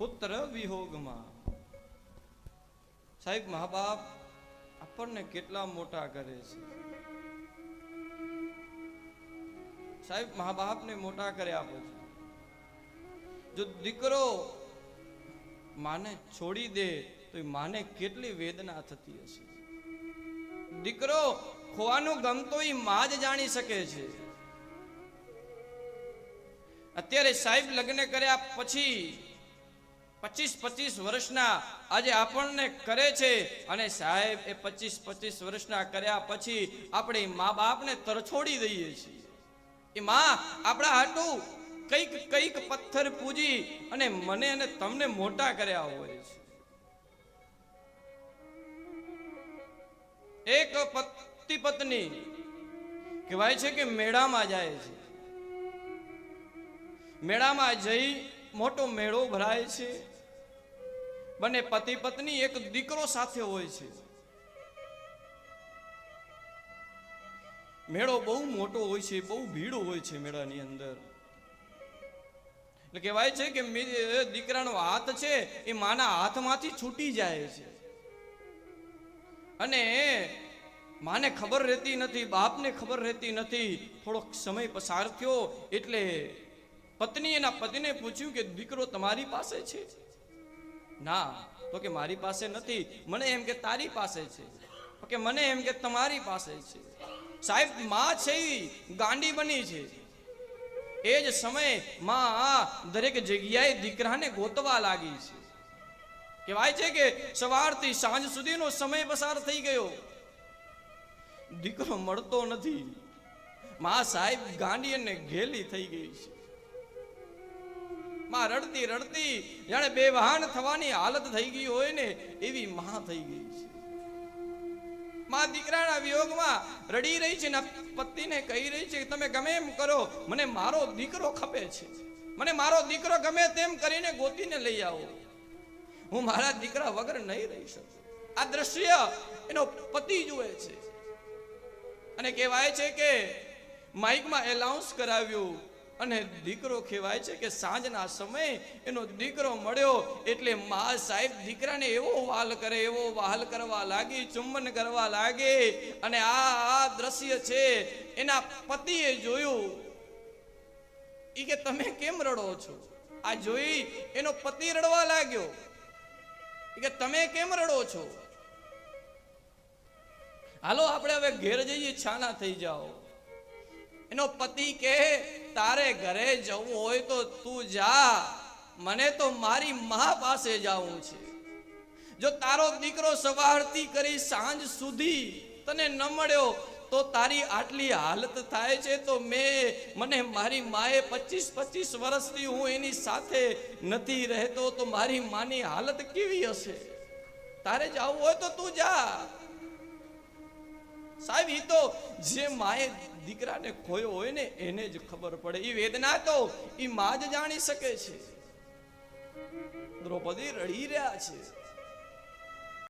પુત્ર વિયોગમાં. સાહેબ, મા બાપ આપણને કેટલા મોટા કરે છે. સાહેબ, મા બાપને મોટા કર્યા પછી જો દીકરો માને છોડી દે તો માને કેટલી વેદના થતી હશે. દીકરો ખોવાનું ગમતો એ માં જ જાણી શકે છે. અત્યારે સાહેબ લગ્ન કર્યા પછી 25 વર્ષના આજે આપણને કરે છે, અને સાહેબ એ 25 વર્ષના કર્યા પછી આપણે મા બાપને તરછોડી દઈએ છીએ. એ માં આપણા હાટું કઈક પથ્થર પૂજી અને મને અને તમને મોટા કર્યા હોય છે. એક પતિ પત્ની કહેવાય છે કે મેળામાં જાય છે. મેળામાં જઈ મોટો મેળો ભરાય છે. બંને પતિ પત્ની એક દીકરો સાથે હોય છે. મેળો બહુ મોટો હોય છે, બહુ ભીડ હોય છે મેળાની અંદર. એટલે કહેવાય છે કે દીકરાનો હાથ છે એ માના હાથમાંથી છૂટી જાય છે, અને માને ખબર રહેતી નથી, બાપને ખબર રહેતી નથી. થોડોક સમય પસાર થયો એટલે પત્ની એના પતિને પૂછ્યું કે દીકરો તમારી પાસે છે? ના, તો કે મારી પાસે નથી. મને એમ કે તારી પાસે છે. તો કે મને એમ કે તમારી પાસે છે. સાહેબ, માં છે એ ગાંડી બની છે. એ જ સમયે માં દરેક જગ્યાએ દીકરાને ગોતવા લાગી છે. કહેવાય છે કે સવારથી સાંજ સુધીનો સમય પસાર થઈ ગયો, દીકરો મળતો નથી. માં સાહેબ ગાંડી અને ઘેલી થઈ ગઈ છે. માં રડતી રડતી જાણે બેભાન થવાની હાલત થઈ ગઈ હોય ને એવી માં થઈ ગઈ છે. માં દીકરાના વિયોગમાં રડી રહી છે ને પતિને કહી રહી છે કે તમે ગમે એમ કરો, મને મારો દીકરો ખપે છે. મને મારો દીકરો ગમે તેમ કરીને ગોતીને લઈ આવો. હું મારા દીકરા વગર નહીં રહી શકું. આ દ્રશ્ય એનો પતિ જુએ છે, અને કહેવાય છે કે માઇકમાં એલાઉન્સ કરાવ્યું, અને દીકરો કહેવાય છે કે સાંજના સમયે એનો દીકરો મળ્યો એટલે મા સાહેબ દીકરાને એવો વહાલ કરે, એવો વહાલ કરવા લાગી, ચુંબન કરવા લાગી. અને આ દ્રશ્ય છે એના પતિએ જોયું. ઈ કે તમે કેમ રડો છો? આ જોઈ એનો પતિ રડવા લાગ્યો. ઈ કે તમે કેમ રડો છો? હાલો આપણે હવે ઘેર જઈએ, છાના થઈ જાઓ. એનો પતિ કે તારે ઘરે જવું હોય તો તું જા, મને તો મારી મા પાસે જવું છે. જો તારો દીકરો સવારથી કરી સાંજ સુધી તને ન મળ્યો તો તારી આટલી હાલત થાય છે, તો મને મારી માએ 25 વર્ષથી હું એની સાથે નથી રહેતો, તો મારી માની હાલત કેવી હશે? તારે જવું હોય તો તું જા. સાહેબ, ઈ તો જે માએ દીકરાને ખોયો હોય ને એને જ ખબર પડે. એ વેદના તો ઈ માં જ જાણી શકે છે. દ્રૌપદી રડી રહ્યા છે.